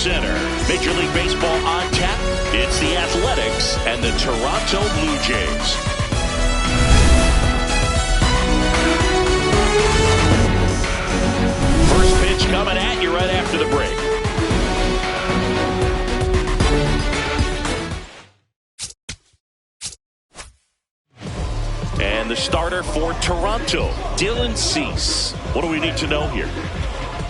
center. Major League Baseball on tap. It's the Athletics and the Toronto Blue Jays. First pitch coming at you right after the break. And the starter for Toronto, Dylan Cease. What do we need to know here?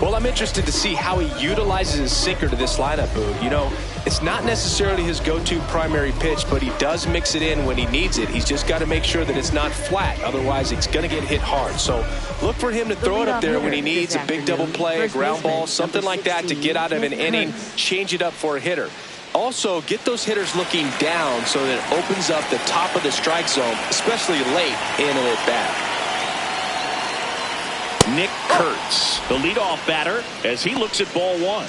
Well, I'm interested to see how he utilizes his sinker to this lineup, Boog. You know, it's not necessarily his go-to primary pitch, but he does mix it in when he needs it. He's just got to make sure that it's not flat. Otherwise, it's going to get hit hard. So look for him to throw it up there when he needs a big double play, a ground ball, something like that to get out of an inning, change it up for a hitter. Also, get those hitters looking down so that it opens up the top of the strike zone, especially late in an at-bat. Nick Kurtz, the leadoff batter, as he looks at ball one.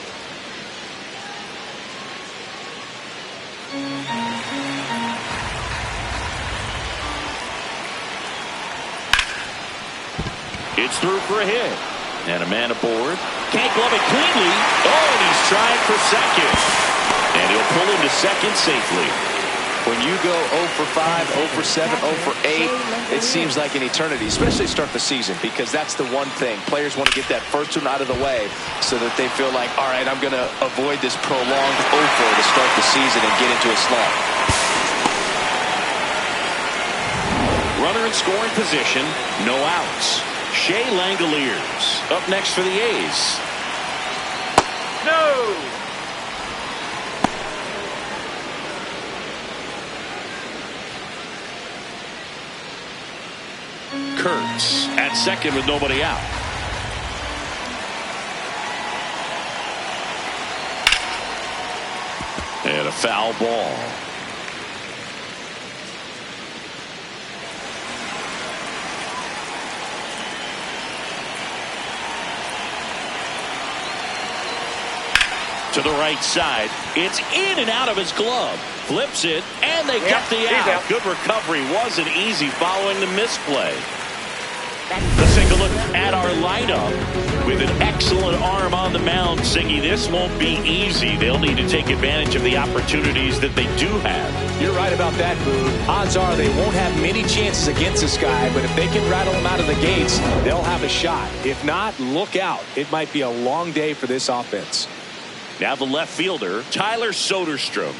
It's through for a hit. And a man aboard. Can't glove it cleanly. Oh, and he's trying for second. And he'll pull him to second safely. When you go 0 for 5, 0 for 7, 0 for 8, it seems like an eternity, especially to start the season, because that's the one thing. Players want to get that first one out of the way so that they feel like, all right, I'm going to avoid this prolonged 0 for to start the season and get into a slump. Runner in scoring position, no outs. Shea Langoliers up next for the A's. No! Kurtz at second with nobody out. And a foul ball. To the right side. It's in and out of his glove. Flips it, and they got the out. Good recovery. Wasn't easy following the misplay. Let's take a look at our lineup. With an excellent arm on the mound, Siggy, this won't be easy. They'll need to take advantage of the opportunities that they do have. You're right about that, Boog. Odds are they won't have many chances against this guy, but if they can rattle him out of the gates, they'll have a shot. If not, look out. It might be a long day for this offense. Now the left fielder, Tyler Soderstrom.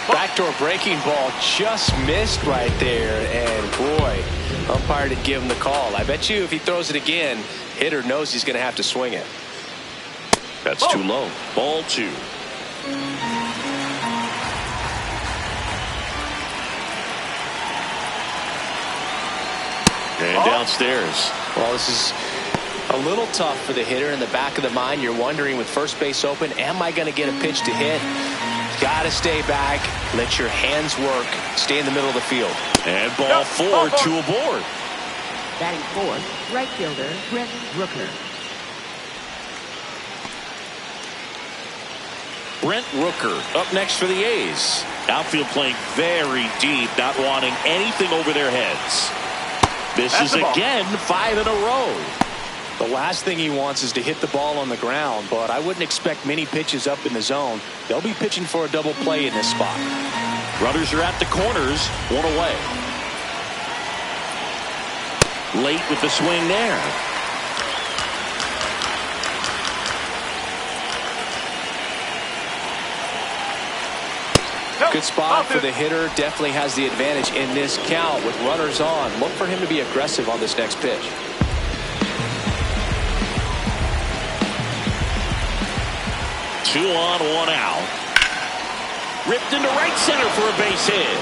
Backdoor breaking ball just missed right there, and boy, umpire didn't give him the call. I bet you if he throws it again, hitter knows he's going to have to swing it. That's too low. Ball two. And downstairs. Well, this is a little tough for the hitter. In the back of the mind, you're wondering with first base open, am I going to get a pitch to hit? Got to stay back. Let your hands work. Stay in the middle of the field. And ball four, two aboard. Batting fourth, right fielder, Brent Rooker. Brent Rooker up next for the A's. Outfield playing very deep, not wanting anything over their heads. This is again 5 in a row. The last thing he wants is to hit the ball on the ground, but I wouldn't expect many pitches up in the zone. They'll be pitching for a double play in this spot. Runners are at the corners, one away. Late with the swing there. Good spot for the hitter. Definitely has the advantage in this count with runners on. Look for him to be aggressive on this next pitch. Two on, one out. Ripped into right center for a base hit.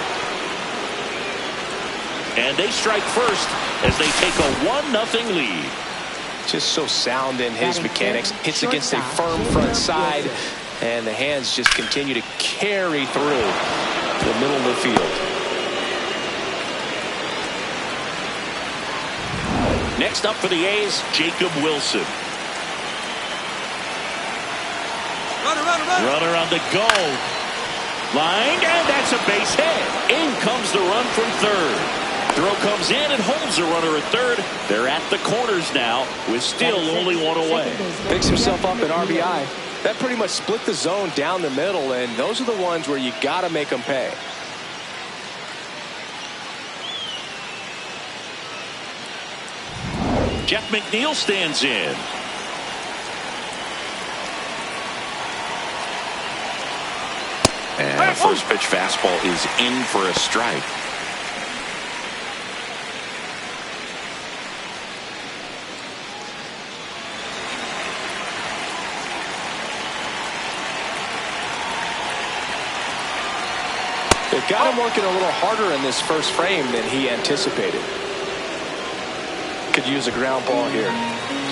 And they strike first as they take a 1-0 lead. Just so sound in his mechanics. Hits against a firm front side. And the hands just continue to carry through the middle of the field. Next up for the A's, Jacob Wilson. Runner on the go. Line, and that's a base hit. In comes the run from third. Throw comes in and holds the runner at third. They're at the corners now with still only one away. Picks himself up at RBI. That pretty much split the zone down the middle, and those are the ones where you got to make them pay. Jeff McNeil stands in. And the first pitch fastball is in for a strike. They've got him working a little harder in this first frame than he anticipated. Could use a ground ball here.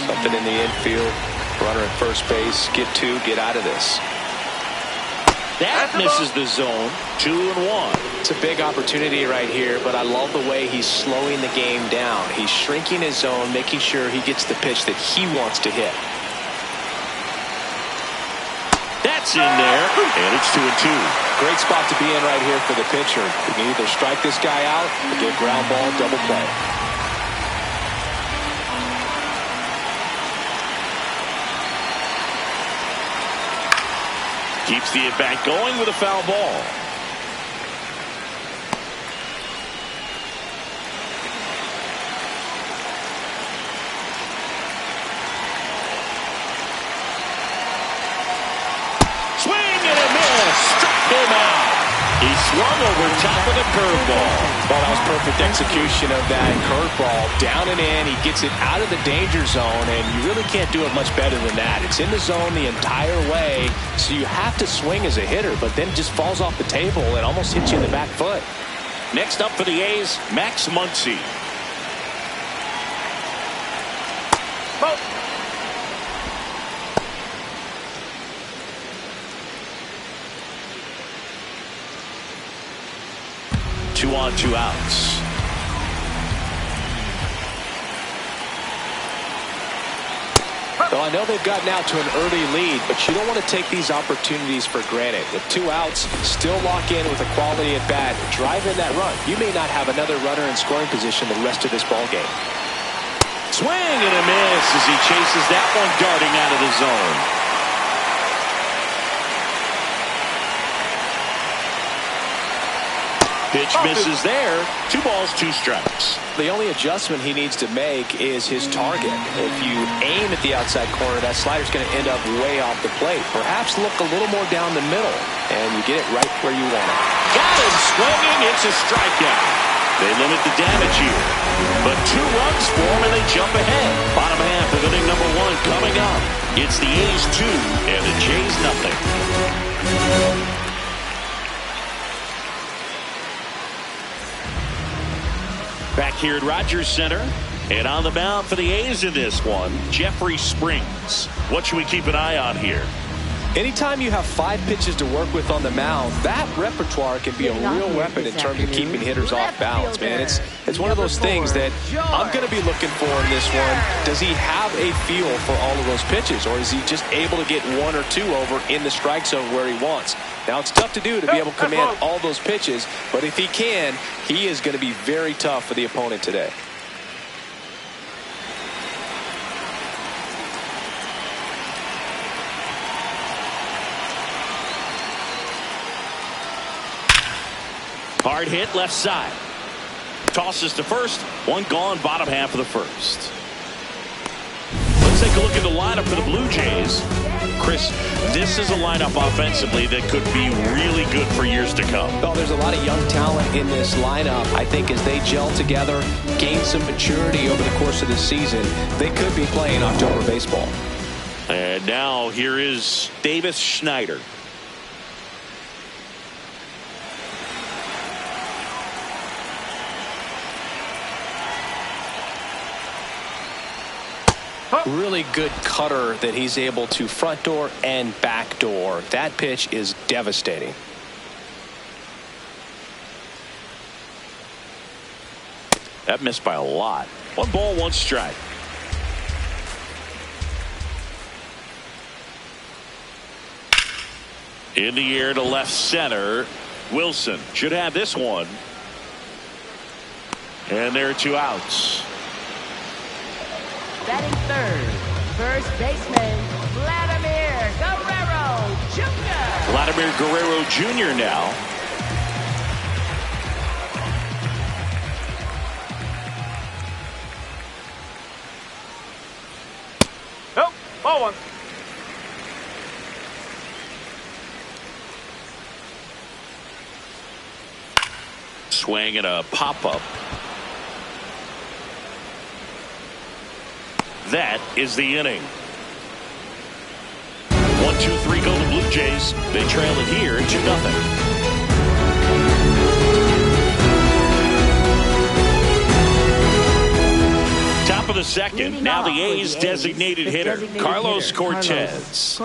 Something in the infield. Runner at first base. Get two. Get out of this. That misses the zone. 2-1. It's a big opportunity right here, but I love the way he's slowing the game down. He's shrinking his zone, making sure he gets the pitch that he wants to hit. That's in there, and it's 2-2. Great spot to be in right here for the pitcher. You can either strike this guy out or get a ground ball, double play. Keeps the at-bat going with a foul ball. Swing and a miss. Struck him out. He swung over top of the curveball. Well, that was perfect execution of that curveball. Down and in. He gets it out of the danger zone, and you really can't do it much better than that. It's in the zone the entire way, so you have to swing as a hitter, but then it just falls off the table and almost hits you in the back foot. Next up for the A's, Max Muncy. Oh. 2 on, 2 outs. Well, I know they've gotten out to an early lead, but you don't want to take these opportunities for granted. With 2 outs, still lock in with a quality at bat, drive in that run. You may not have another runner in scoring position the rest of this ball game. Swing and a miss as he chases that one darting out of the zone. Pitch misses there. 2 balls, 2 strikes. The only adjustment he needs to make is his target. If you aim at the outside corner, that slider's going to end up way off the plate. Perhaps look a little more down the middle, and you get it right where you want it. Got him swinging. It's a strikeout. They limit the damage here. But 2 runs for him, and they jump ahead. Bottom half of inning number 1 coming up. It's the A's 2 and the Jays nothing. Back here at Rogers Center, and on the mound for the A's in this one, Jeffrey Springs. What should we keep an eye on here? Anytime you have 5 pitches to work with on the mound, that repertoire can be a real weapon in terms of keeping hitters off balance, man. It's one of those things that I'm going to be looking for in this one. Does he have a feel for all of those pitches, or is he just able to get 1 or 2 over in the strike zone where he wants? Now, it's tough to do to be able to command all those pitches, but if he can, he is going to be very tough for the opponent today. Hard hit left side. Tosses to first. 1 gone, bottom half of the first. Let's take a look at the lineup for the Blue Jays. Chris, this is a lineup offensively that could be really good for years to come. Well, there's a lot of young talent in this lineup. I think as they gel together, gain some maturity over the course of this season, they could be playing October baseball. And now here is Davis Schneider. Really good cutter that he's able to front door and back door. That pitch is devastating. That missed by a lot. 1 ball, 1 strike. In the air to left center. Wilson should have this one. And there are 2 outs. Batting third, first baseman, Vladimir Guerrero Jr. Vladimir Guerrero Jr. now. Nope, ball 1. Swing and a pop-up. That is the inning. 1-2-3 go the Blue Jays. They trail it here 2-0. Top of the second. Now the A's designated hitter, Carlos Cortez.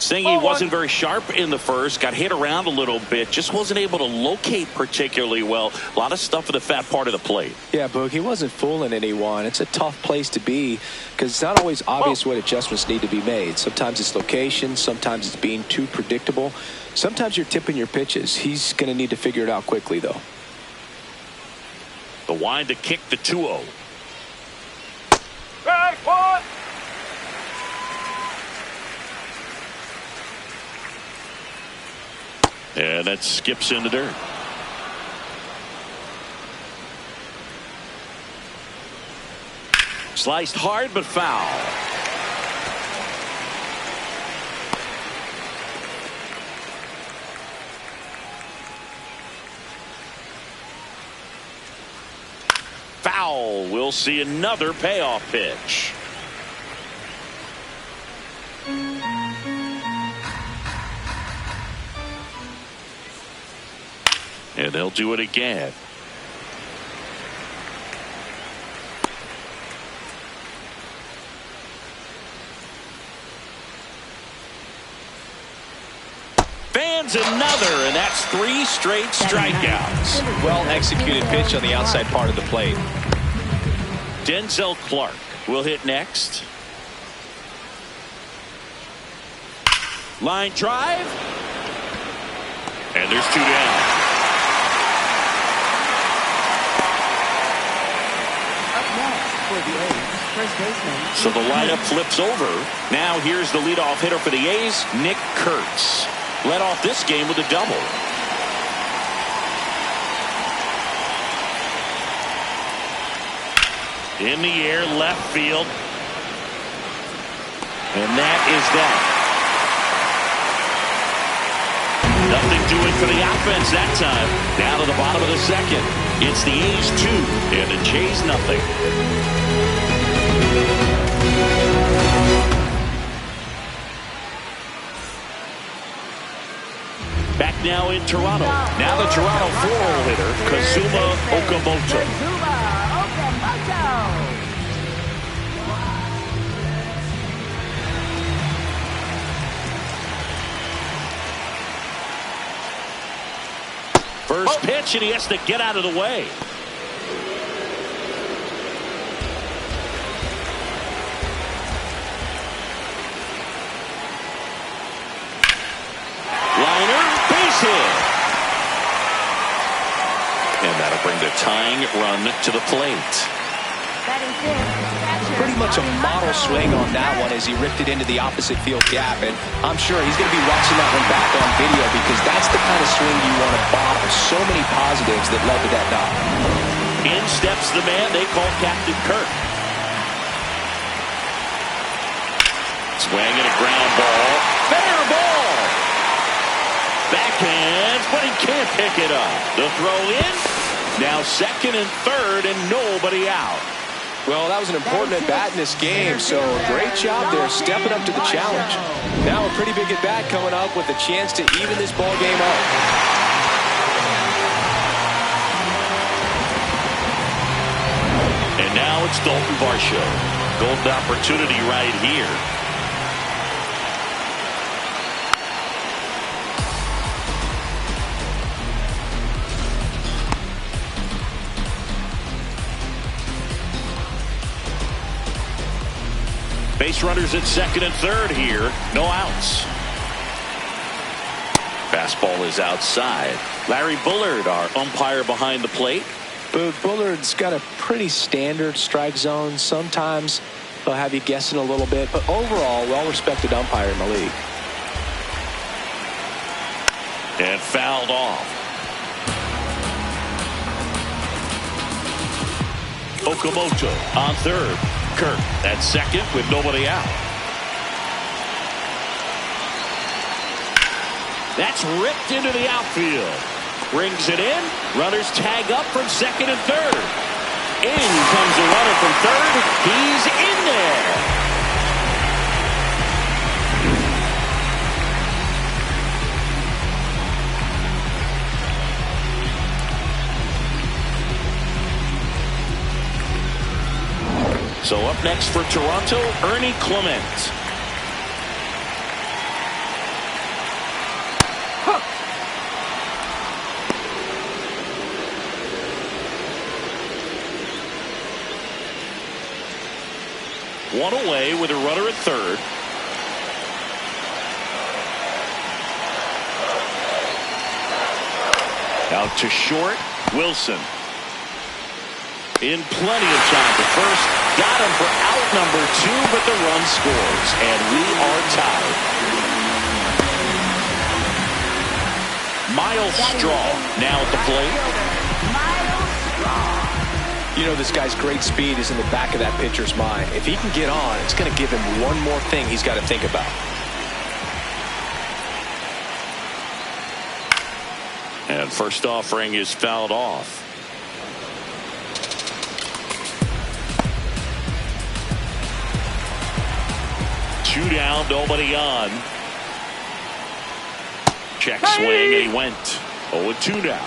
Saying he wasn't very sharp in the first, got hit around a little bit, just wasn't able to locate particularly well. A lot of stuff at the fat part of the plate. Yeah, Boog, he wasn't fooling anyone. It's a tough place to be because it's not always obvious what adjustments need to be made. Sometimes it's location, sometimes it's being too predictable. Sometimes you're tipping your pitches. He's going to need to figure it out quickly, though. The wind to kick the 2-0. And that skips into dirt. Sliced hard but foul. Foul. We'll see another payoff pitch. And they'll do it again. Fans another, and that's 3 straight strikeouts. Well executed pitch on the outside part of the plate. Denzel Clark will hit next. Line drive. And there's 2 down. For the A's, first baseman. So the lineup flips over. Now here's the leadoff hitter for the A's, Nick Kurtz. Led off this game with a double. In the air, left field. And that is that. Nothing doing for the offense that time. Down to the bottom of the second. It's the A's 2 and the Jays nothing. Back now in Toronto. Now the Toronto 4-hole hitter, Kazuma Okamoto. First pitch, and he has to get out of the way. Liner, base hit. And that'll bring the tying run to the plate. Pretty much a model swing on that one as he ripped it into the opposite field gap, and I'm sure he's going to be watching that one back on video because that's the kind of swing you want to bottle. So many positives that led to that knock. In steps the man they call Captain Kirk. Swing and a ground ball. Fair ball. Backhands, but he can't pick it up. The throw in. Now second and third and nobody out. Well, that was an important at-bat in this game, so great job there stepping up to the challenge. Now a pretty big at-bat coming up with a chance to even this ball game up. And now it's Dalton Varsho. Golden opportunity right here. Base runners at second and third here. No outs. Fastball is outside. Larry Bullard, our umpire behind the plate. But Bullard's got a pretty standard strike zone. Sometimes he'll have you guessing a little bit, but overall, well-respected umpire in the league. And fouled off. Okamoto on third. Kirk at second with nobody out. That's ripped into the outfield. Brings it in. Runners tag up from second and third. In comes the runner from third. He's in there. So up next for Toronto, Ernie Clement. One away with a runner at third. Out to short, Wilson. In plenty of time to first. Got him for out number 2, but the run scores. And we are tied. Miles Straw now at the plate. You know, this guy's great speed is in the back of that pitcher's mind. If he can get on, it's going to give him one more thing he's got to think about. And first offering is fouled off. Two down, nobody on. Check swing, and he went 0-2 now.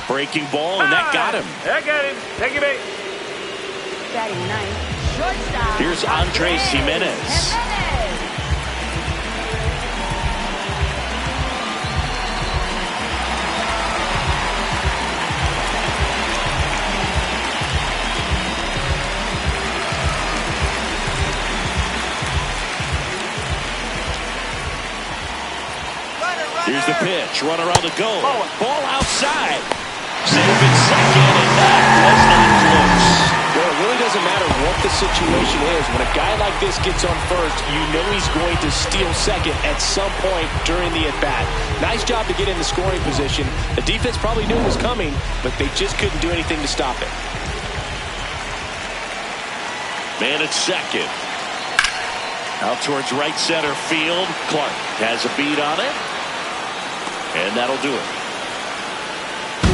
Breaking ball, and that got him. That got him. Take it back. Batting ninth, shortstop. Here's Andres Jimenez. Here's the pitch. Runner on the go. Ball outside. Safe at second, and that was not close. Well, it really doesn't matter what the situation is. When a guy like this gets on first, you know he's going to steal second at some point during the at-bat. Nice job to get in the scoring position. The defense probably knew it was coming, but they just couldn't do anything to stop it. Man at second. Out towards right center field. Clark has a beat on it. And that'll do it.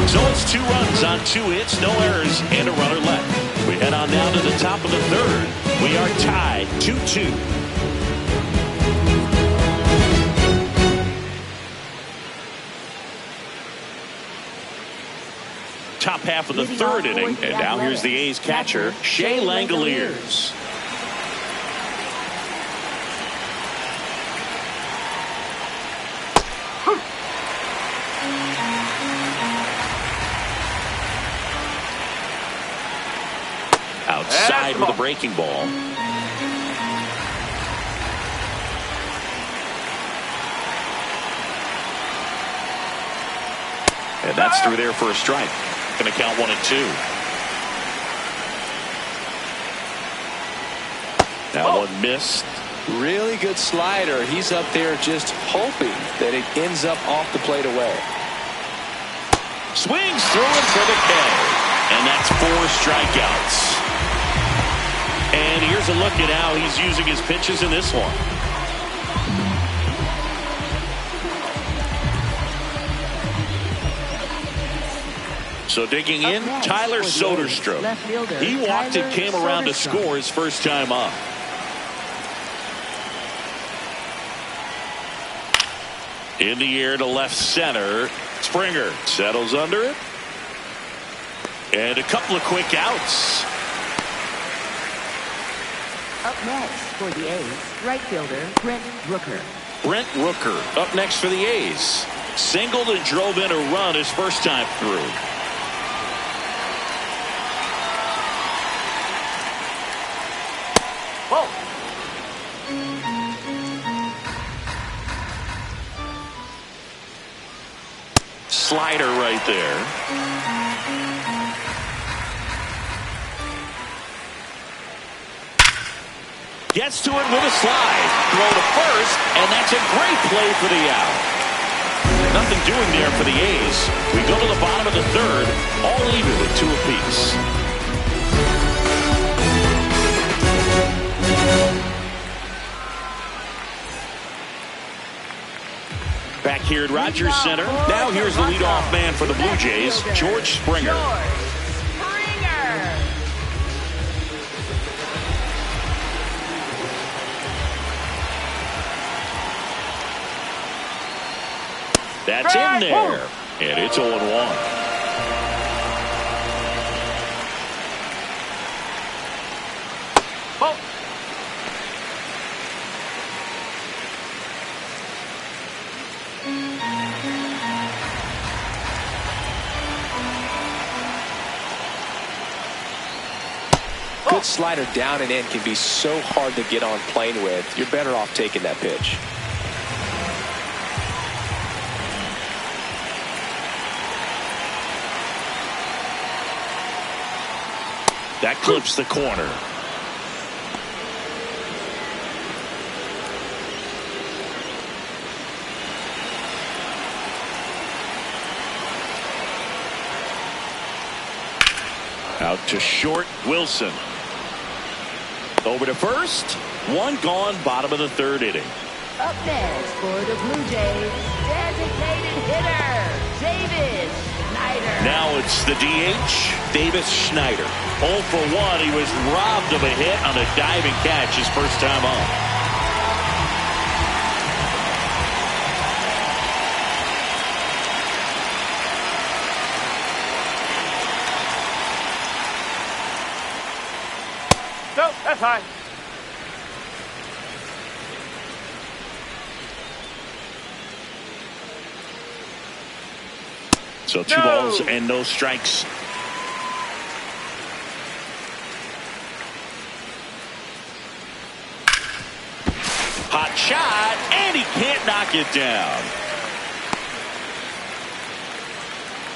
So it's 2 runs on 2 hits, no errors, and a runner left. We head on down to the top of the third. We are tied 2-2. Top half of the third inning, and now here's the A's catcher, Shea Langoliers. Outside with a breaking ball. And that's through there for a strike. Going to count 1-2. Now one missed. Really good slider. He's up there just hoping that it ends up off the plate away. Swings through it for the K. And that's 4 strikeouts. And here's a look at how he's using his pitches in this one. So digging in, Tyler Soderstrom. He walked and came around to score his first time up. In the air to left center. Springer settles under it. And a couple of quick outs. Up next for the A's, right fielder Brent Rooker. Brent Rooker up next for the A's. Singled and drove in a run his first time through. Whoa. Slider right there. Gets to it with a slide. Throw to first, and that's a great play for the out. Nothing doing there for the A's. We go to the bottom of the third, all even with 2 apiece. Back here at Rogers Center. Now here's the leadoff man for the Blue Jays, George Springer. That's in there, and it's 0-1. Oh. Good slider down and in can be so hard to get on plane with. You're better off taking that pitch. That clips the corner. Out to short, Wilson. Over to first. 1 gone, bottom of the 3rd inning. Up next for the Blue Jays, designated hitter, Davis Schneider. Now it's the DH, Davis Schneider. 0 for 1. He was robbed of a hit on a diving catch his first time up. No, that's high. So 2 balls and no strikes. Hot shot, and he can't knock it down.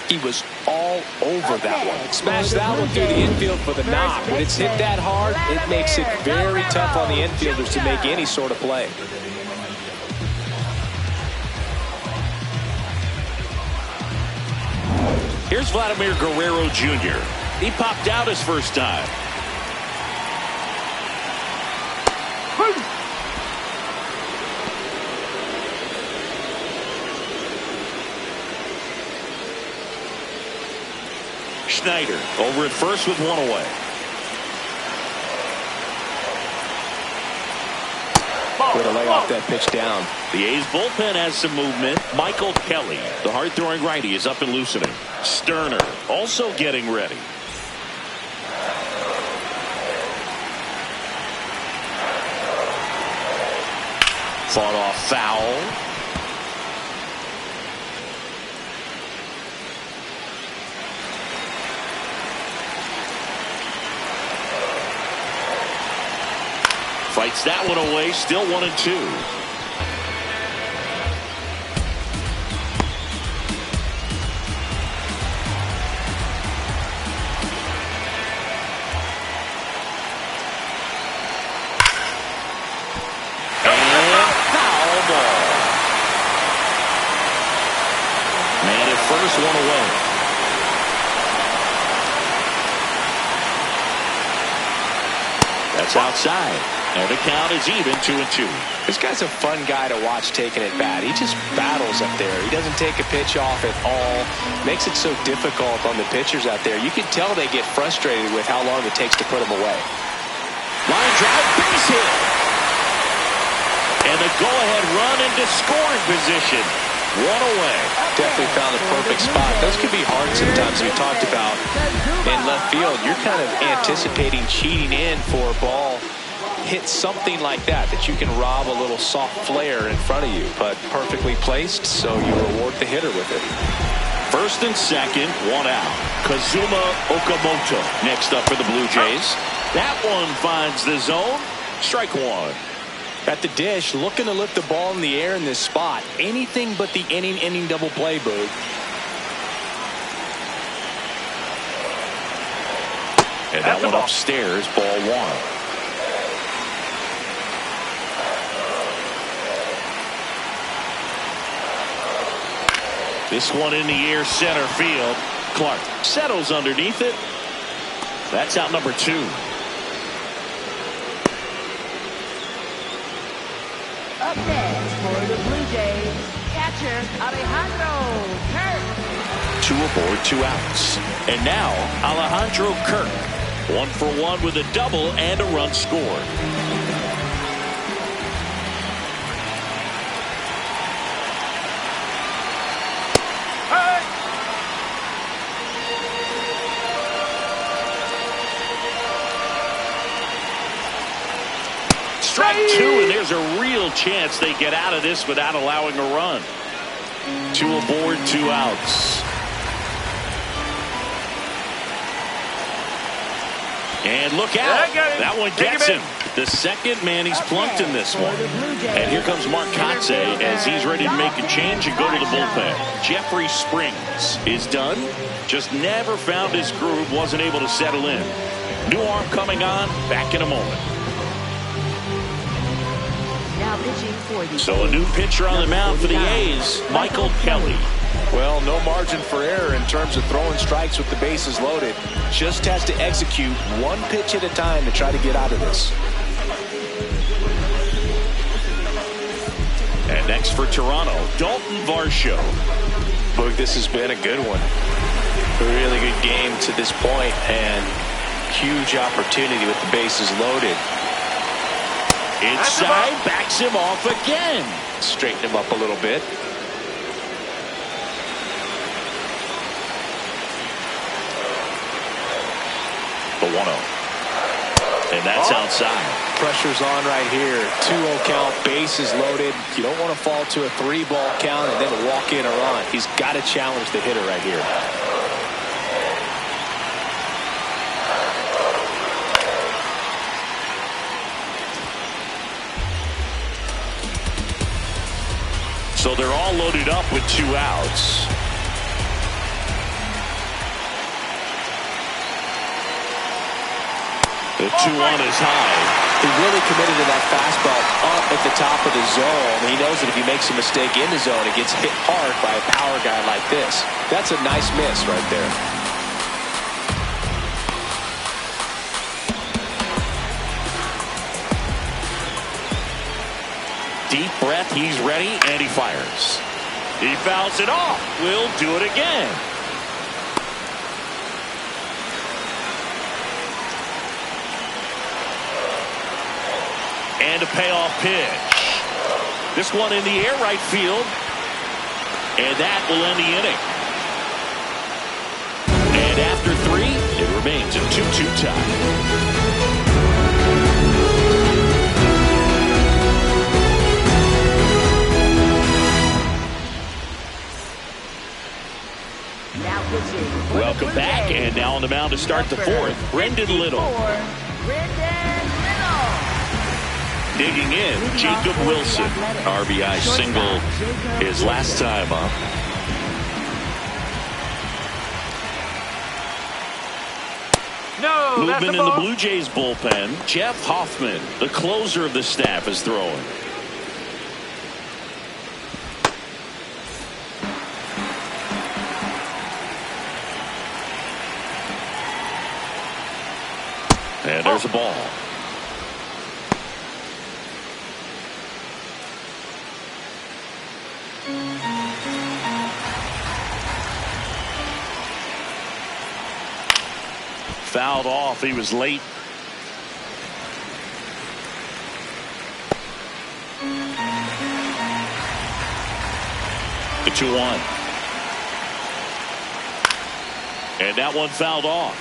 He was all over that one. Smashed that one through the infield for the knock. When it's hit that hard, it makes it very tough on the infielders to make any sort of play. Here's Vladimir Guerrero Jr. He popped out his first time. Schneider over at first with 1 away. Way to lay off that pitch down. The A's bullpen has some movement. Michael Kelly, the hard-throwing righty, is up and loosening. Sterner also getting ready. Fought off foul. Fights that one away, still 1-2. And foul ball. Man at first, 1 away. That's outside. And the count is even, 2-2. This guy's a fun guy to watch taking it bat. He just battles up there. He doesn't take a pitch off at all. Makes it so difficult on the pitchers out there. You can tell they get frustrated with how long it takes to put him away. Line drive, base hit. And the go-ahead run into scoring position. 1 away. Definitely found the perfect spot. Those can be hard sometimes. We talked about in left field. You're kind of anticipating cheating in for a ball hit something like that, that you can rob a little soft flare in front of you, but perfectly placed, so you reward the hitter with it. First and second, one out. Kazuma Okamoto next up for the Blue Jays. That one finds the zone. Strike one. At the dish, looking to lift the ball in the air in this spot. Anything but the inning double play, Boog. And that one upstairs, ball one. This one in the air, center field. Clark settles underneath it. That's out number two. Up next for the Blue Jays, catcher Alejandro Kirk. 2 aboard, 2 outs. And now Alejandro Kirk, 1 for 1 with a double and a run scored. Strike 2, and there's a real chance they get out of this without allowing a run. 2 aboard, 2 outs. And look out. That one gets him. The second man he's plunked in this one. And here comes Mark Kotze as he's ready to make a change and go to the bullpen. Jeffrey Springs is done. Just never found his groove. Wasn't able to settle in. New arm coming on. Back in a moment. So a new pitcher on the mound for the A's, Michael Kelly. Well, no margin for error in terms of throwing strikes with the bases loaded. Just has to execute one pitch at a time to try to get out of this. And next for Toronto, Dalton Varsho. Boog, this has been a good one. A really good game to this point, and huge opportunity with the bases loaded. Inside, backs him off again. Straighten him up a little bit. The 1-0. And that's outside. Pressure's on right here. 2-0 count, bases loaded. You don't want to fall to a 3-ball count and then walk in or on. He's got to challenge the hitter right here. So they're all loaded up with 2 outs. The 2-1 is high. He really committed to that fastball up at the top of the zone. He knows that if he makes a mistake in the zone, it gets hit hard by a power guy like this. That's a nice miss right there. Deep breath, he's ready, and he fires. He fouls it off. Will do it again. And a payoff pitch. This one in the air right field. And that will end the inning. And after 3, it remains a 2-2 tie. Welcome back, and now on the mound to start the 4th, Brendan Little. Digging in, Jacob Wilson. RBI single his last time up. No, movement in the Blue Jays bullpen. Jeff Hoffman, the closer of the staff, is throwing. And there's a ball. Fouled off. He was late. The 2-1. And that one fouled off.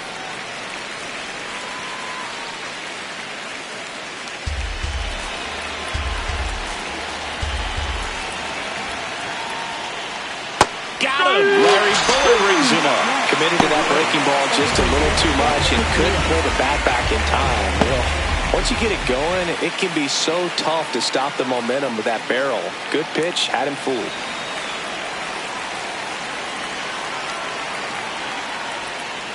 Got him. Larry Fuller rings him up. Committed to that breaking ball just a little too much and couldn't pull the bat back in time. Once you get it going, it can be so tough to stop the momentum with that barrel. Good pitch, had him fooled.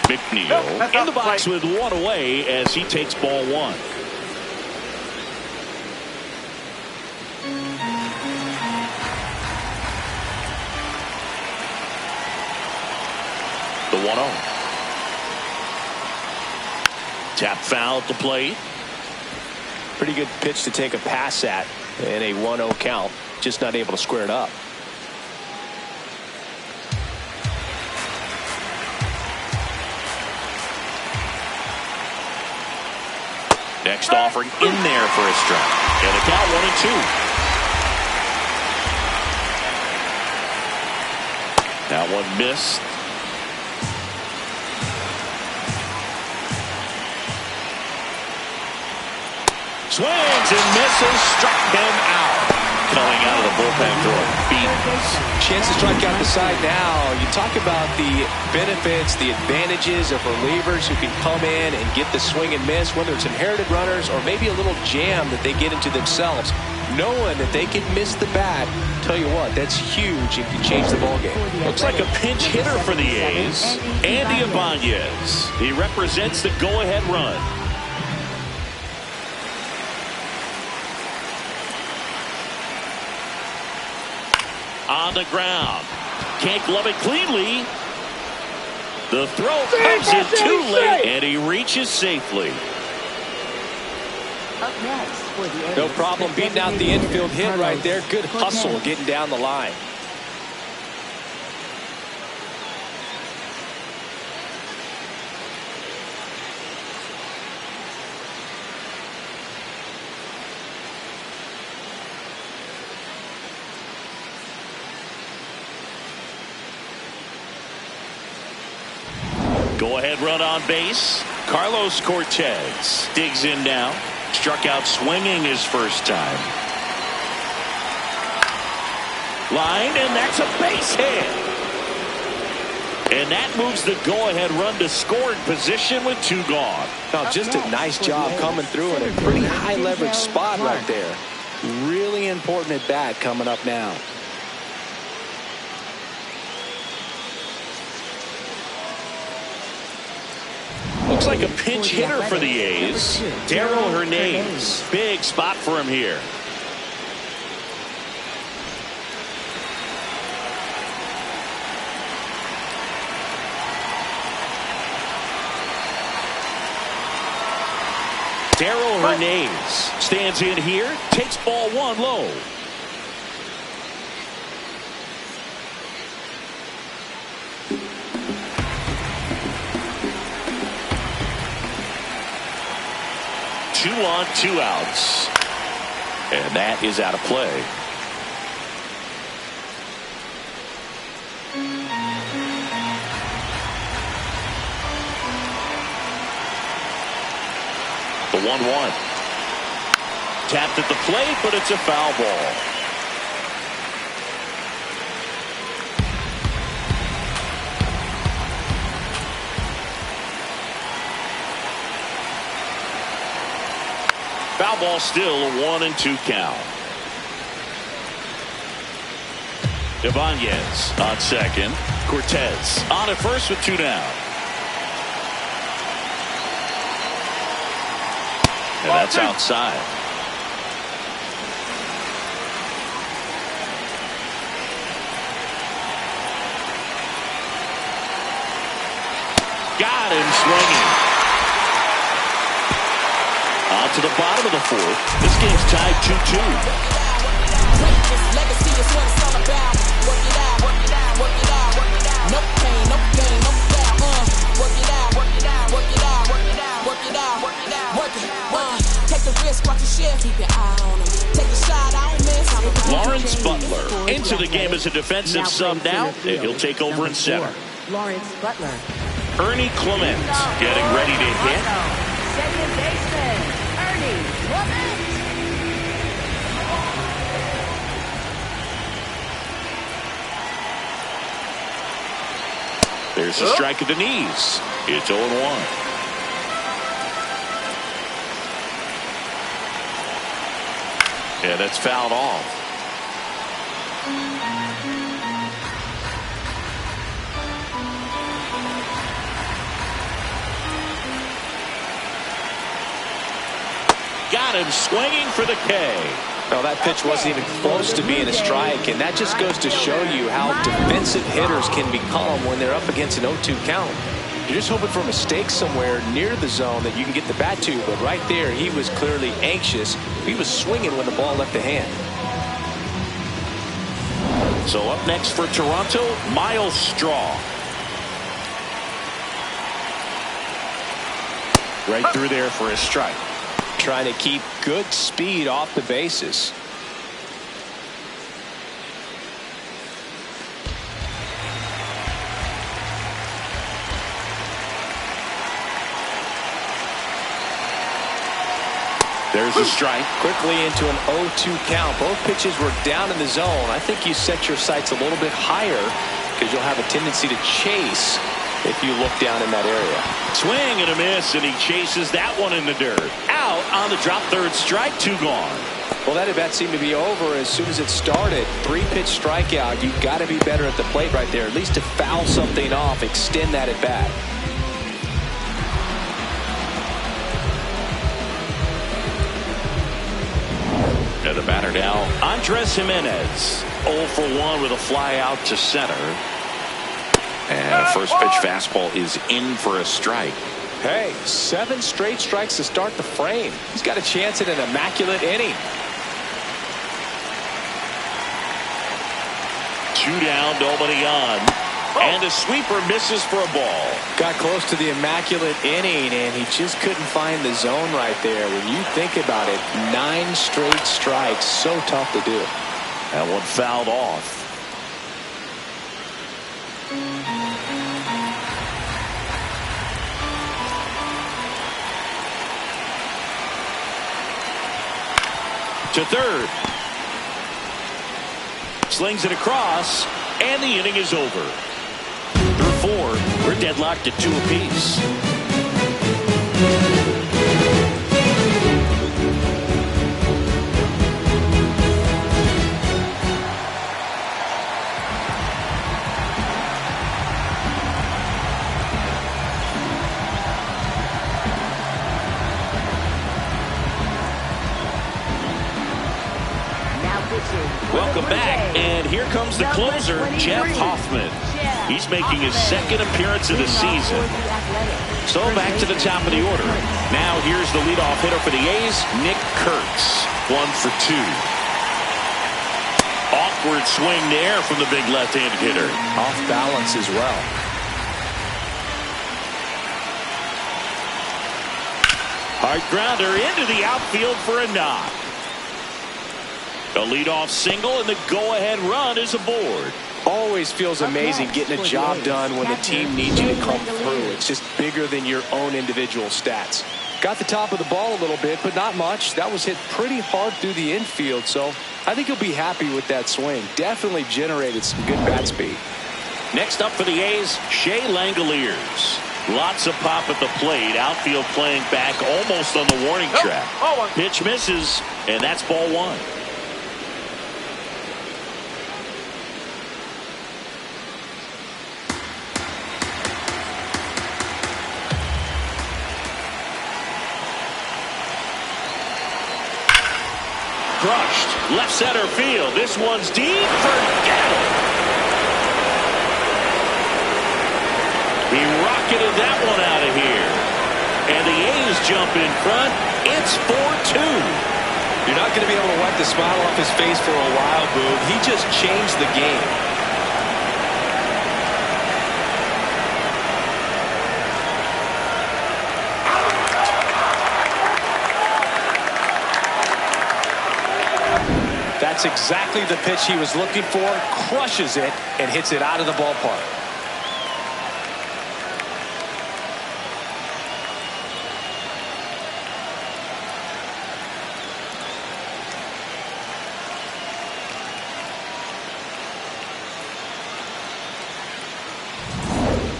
McNeil in the box with one away as he takes ball one. The 1-0. Tap foul at the plate. Pretty good pitch to take a pass at in a 1-0 count. Just not able to square it up. Next offering in there for a strike. And the count 1-2. That one missed. Swings and misses, struck him out. Coming out of the bullpen throwing beatings. Chance to strike out the side now. You talk about the benefits, the advantages of relievers who can come in and get the swing and miss, whether it's inherited runners or maybe a little jam that they get into themselves. Knowing that they can miss the bat, tell you what, that's huge and can change the ballgame. Looks like a pinch hitter for the A's, Andy Ibanez. He represents the go-ahead run. On the ground. Can't glove it cleanly. The throw comes in too late, and he reaches safely. Up next for the A's, No problem beating out the infield hit right there. Good hustle getting down the line. Go-ahead run on base. Carlos Cortez digs in now. Struck out swinging his first time. Line, and that's a base hit. And that moves the go-ahead run to scoring position with two gone. Now, just a nice job coming through in a pretty high leverage spot right there. Really important at bat coming up now. Looks like a pinch hitter for the A's. Darrell Hernandez. Big spot for him here. Darrell Hernandez stands in here, takes ball one low. Two on, two outs. And that is out of play. The 1-1. Tapped at the plate, but it's a foul ball. Foul ball, still a 1-2 count. Ibanez on second. Cortez on at first with two down. And that's outside. Got him swinging. On to the bottom of the fourth. This game's tied 2-2. Lawrence Butler into the game as a defensive sub now, and he'll take over in center. Lawrence Butler. Ernie Clement getting ready to hit. Second baseman, Ernie Clement. There's a strike at the knees. It's 0-1. And it's fouled off. Got him swinging for the K. Well, that pitch wasn't even close to being a strike, and that just goes to show you how defensive hitters can become when they're up against an 0-2 count. You're just hoping for a mistake somewhere near the zone that you can get the bat to, but right there he was clearly anxious. He was swinging when the ball left the hand. So up next for Toronto, Miles Straw. Right through there for a strike. Trying to keep good speed off the bases. There's a strike. Quickly into an 0-2 count. Both pitches were down in the zone. I think you set your sights a little bit higher because you'll have a tendency to chase if you look down in that area. Swing and a miss, and he chases that one in the dirt. Out on the drop, third strike, 2 gone. Well, that at bat seemed to be over as soon as it started. 3-pitch strikeout. You've got to be better at the plate right there, at least to foul something off, extend that at bat. And the batter now, Andres Jimenez. 0 for 1 with a fly out to center. And a first pitch fastball is in for a strike. Hey, 7 straight strikes to start the frame. He's got a chance at an immaculate inning. 2 down, nobody on. And a sweeper misses for a ball. Got close to the immaculate inning, and he just couldn't find the zone right there. When you think about it, 9 straight strikes, so tough to do. That one fouled off. To third. Slings it across, and the inning is over. Through 4, we're deadlocked at 2 apiece. Welcome back, and here comes the closer, Jeff Hoffman. He's making his second appearance of the season. So back to the top of the order. Now here's the leadoff hitter for the A's, Nick Kurtz. 1 for 2. Awkward swing there from the big left-handed hitter. Off balance as well. Hard grounder into the outfield for a knock. A leadoff single, and the go-ahead run is aboard. Always feels amazing getting a job done when the team needs you to come through. It's just bigger than your own individual stats. Got the top of the ball a little bit, but not much. That was hit pretty hard through the infield, so I think he'll be happy with that swing. Definitely generated some good bat speed. Next up for the A's, Shea Langoliers. Lots of pop at the plate. Outfield playing back almost on the warning track. Pitch misses, and that's ball 1. Crushed. Left center field. This one's deep. Forget it. He rocketed that one out of here. And the A's jump in front. It's 4-2. You're not going to be able to wipe the smile off his face for a while, Boog. He just changed the game. That's exactly the pitch he was looking for. Crushes it and hits it out of the ballpark.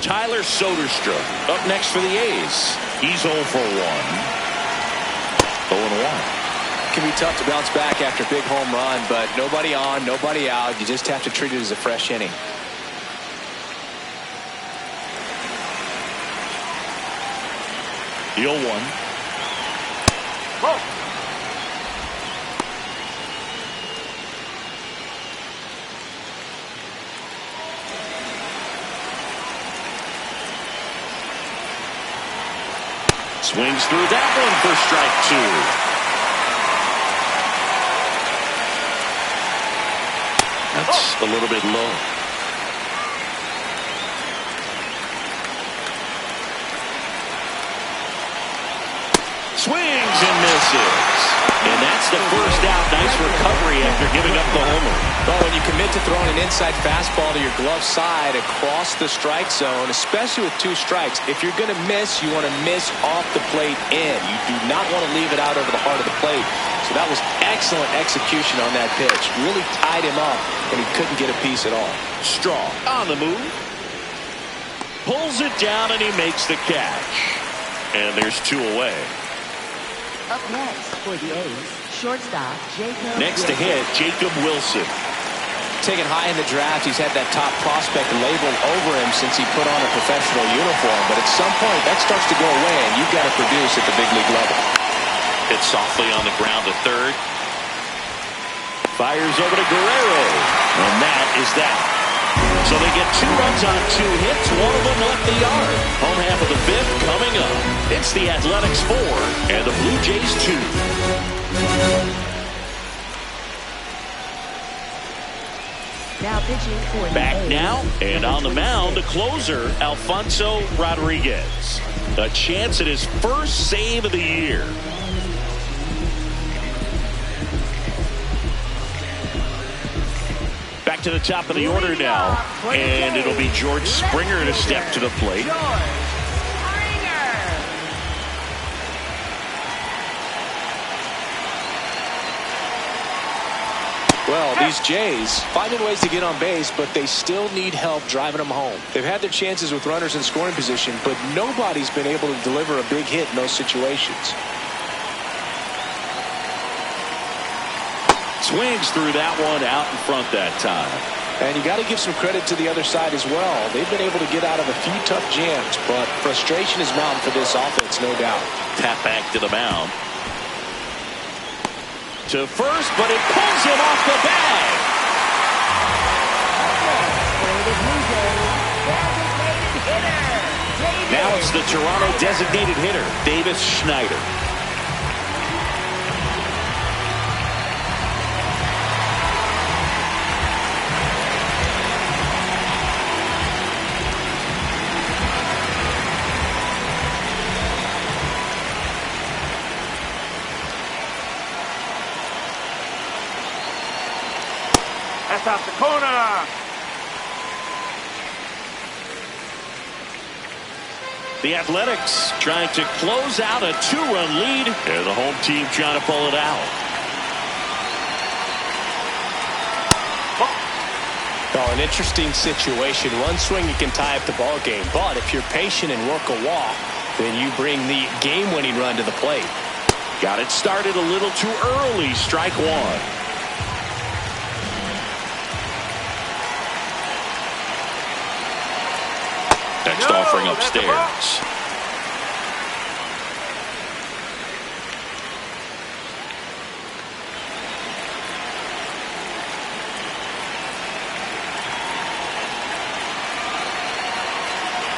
Tyler Soderstrom up next for the A's. He's 0 for 1. 0-1. Can be tough to bounce back after a big home run, but nobody on, nobody out. You just have to treat it as a fresh inning. The 0-1. Whoa. Swings through that one for strike 2. That's a little bit low. Swings and misses. And that's the first out. Nice recovery after giving up the homer. Well, when you commit to throwing an inside fastball to your glove side across the strike zone, especially with 2 strikes, if you're going to miss, you want to miss off the plate in. You do not want to leave it out over the heart of the plate. So that was excellent execution on that pitch. Really tied him up, and he couldn't get a piece at all. Strong on the move. Pulls it down, and he makes the catch. And there's 2 away. Up next for the A's, shortstop Jacob Next to hit, Jacob Wilson. Taken high in the draft, he's had that top prospect labeled over him since he put on a professional uniform. But at some point, that starts to go away, and you've got to produce at the big league level. Hit softly on the ground to third. Fires over to Guerrero. And that is that. So they get 2 runs on 2 hits. 1 of them left the yard. Home half of the 5th coming up. It's the Athletics 4 and the Blue Jays 2. now pitching for the Back A's. now and on the mound, the closer, Alfonso Rodriguez. A chance at his first save of the year. Back to the top of the order now, and it'll be George Springer to step to the plate. Well, these Jays finding ways to get on base, but they still need help driving them home. They've had their chances with runners in scoring position, but nobody's been able to deliver a big hit in those situations. Swings through that one out in front that time. And you got to give some credit to the other side as well. They've been able to get out of a few tough jams, but frustration is mounting for this offense, no doubt. Tap back to the mound. To first, but it pulls him off the bag. Now it's the Toronto designated hitter, Davis Schneider. That's off the corner. The Athletics trying to close out a 2-run lead, and the home team trying to pull it out. Oh, an interesting situation. One swing you can tie up the ball game, but if you're patient and work a walk, then you bring the game-winning run to the plate. Got it started a little too early. Strike 1. Next offering upstairs.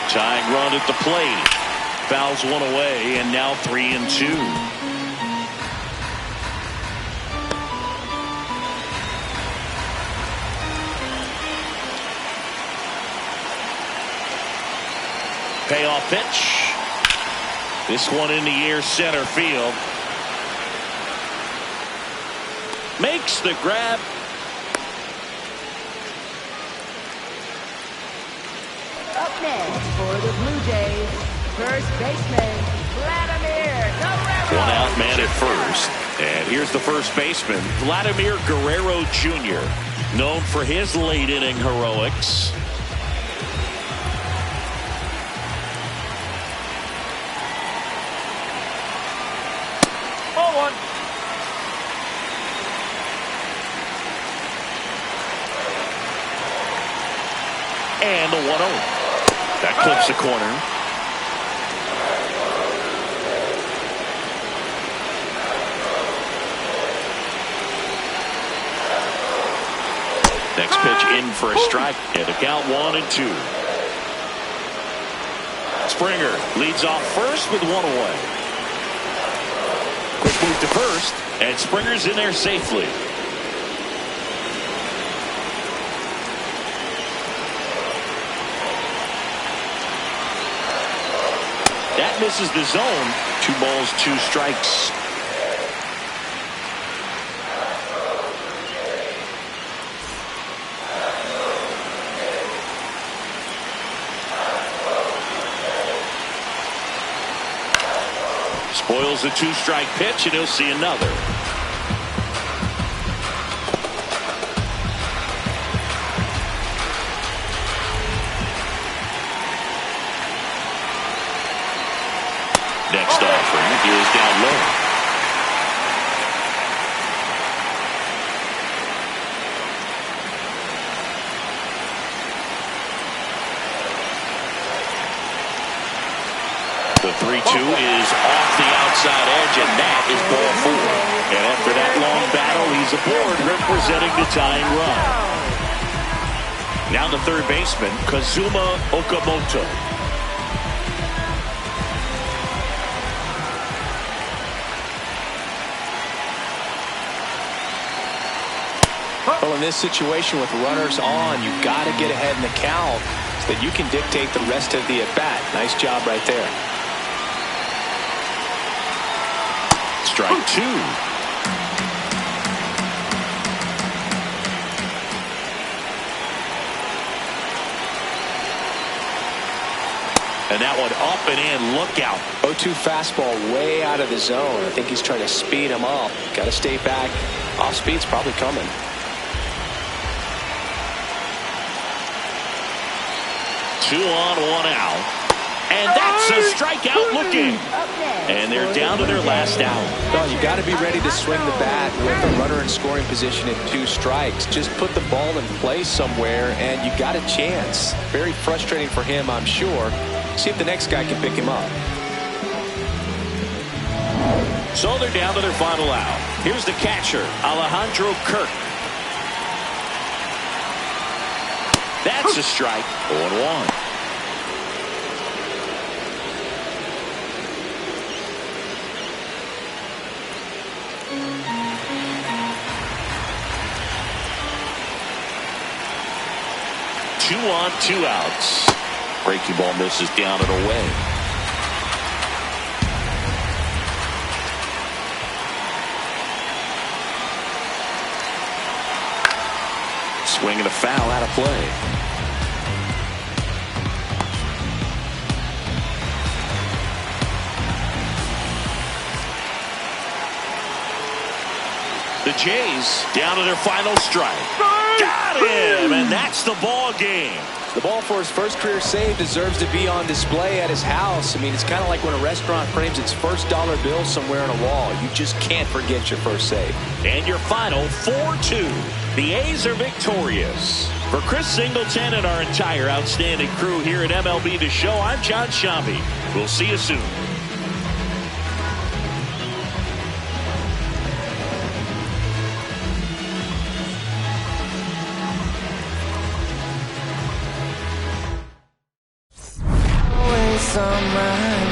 Tying run at the plate. Fouls one away, and now 3-2. Payoff pitch. This one in the air, center field. Makes the grab. Up next for the Blue Jays, first baseman Vladimir Guerrero. One out man at first. And here's the first baseman, Vladimir Guerrero Jr., known for his late inning heroics. And the 1-0. That clips the corner. Next pitch in for a strike. And a count 1-2. Springer leads off first with 1 away. Quick move to first. And Springer's in there safely. That misses the zone. 2 balls, 2 strikes. Spoils the 2-strike pitch, and he'll see another. Next offering is down low. The 3-2 is off the outside edge, and that is ball 4. And after that long battle, he's aboard, representing the tying run. Now the third baseman, Kazuma Okamoto. Well, in this situation with runners on, you've got to get ahead in the count so that you can dictate the rest of the at-bat. Nice job right there. Strike 2. And that one up and in. Look out. 0-2 fastball way out of the zone. I think he's trying to speed him up. Got to stay back. Off speed's probably coming. 2 on, 1 out. And that's a strikeout looking. And they're down to their last out. Well, you got to be ready to swing the bat with a runner in scoring position in 2 strikes. Just put the ball in place somewhere, and you got a chance. Very frustrating for him, I'm sure. See if the next guy can pick him up. So they're down to their final out. Here's the catcher, Alejandro Kirk. That's a strike. 0-1. Two on, 2 outs. Breaking ball misses down and away. Swing and a foul out of play. The Jays down to their final strike. Got him, and that's the ball game. The ball for his first career save deserves to be on display at his house. I mean, it's kind of like when a restaurant frames its first dollar bill somewhere on a wall. You just can't forget your first save. And your final 4-2. The A's are victorious. For Chris Singleton and our entire outstanding crew here at MLB The Show, I'm John Shambi. We'll see you soon. Summer